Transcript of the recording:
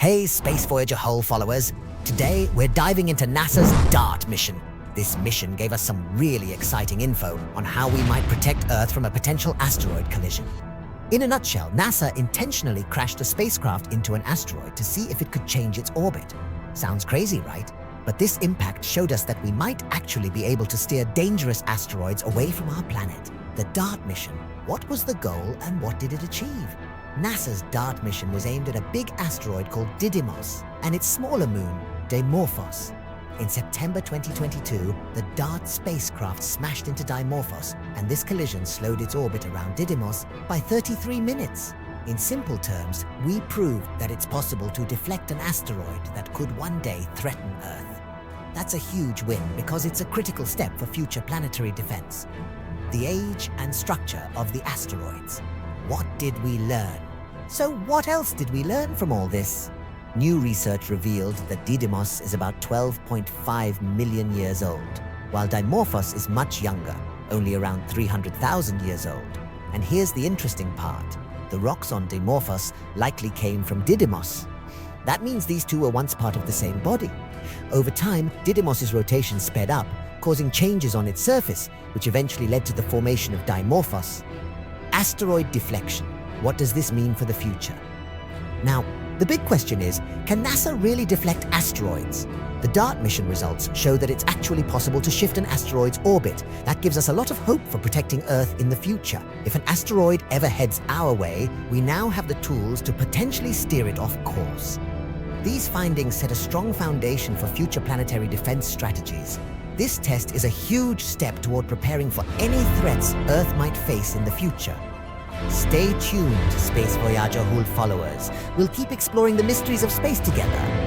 Hey Space Voyager Hole followers! Today we're diving into NASA's DART mission. This mission gave us some really exciting info on how we might protect Earth from a potential asteroid collision. In a nutshell, NASA intentionally crashed a spacecraft into an asteroid to see if it could change its orbit. Sounds crazy, right? But this impact showed us that we might actually be able to steer dangerous asteroids away from our planet. The DART mission. What was the goal and what did it achieve? NASA's DART mission was aimed at a big asteroid called Didymos and its smaller moon, Dimorphos. In September 2022, the DART spacecraft smashed into Dimorphos, and this collision slowed its orbit around Didymos by 33 minutes. In simple terms, we proved that it's possible to deflect an asteroid that could one day threaten Earth. That's a huge win because it's a critical step for future planetary defense. The age and structure of the asteroids. What did we learn? So what else did we learn from all this? New research revealed that Didymos is about 12.5 million years old, while Dimorphos is much younger, only around 300,000 years old. And here's the interesting part. The rocks on Dimorphos likely came from Didymos. That means these two were once part of the same body. Over time, Didymos' rotation sped up, causing changes on its surface, which eventually led to the formation of Dimorphos. Asteroid deflection. What does this mean for the future? Now, the big question is, can NASA really deflect asteroids? The DART mission results show that it's actually possible to shift an asteroid's orbit. That gives us a lot of hope for protecting Earth in the future. If an asteroid ever heads our way, we now have the tools to potentially steer it off course. These findings set a strong foundation for future planetary defense strategies. This test is a huge step toward preparing for any threats Earth might face in the future. Stay tuned, Space Voyager Hole followers. We'll keep exploring the mysteries of space together.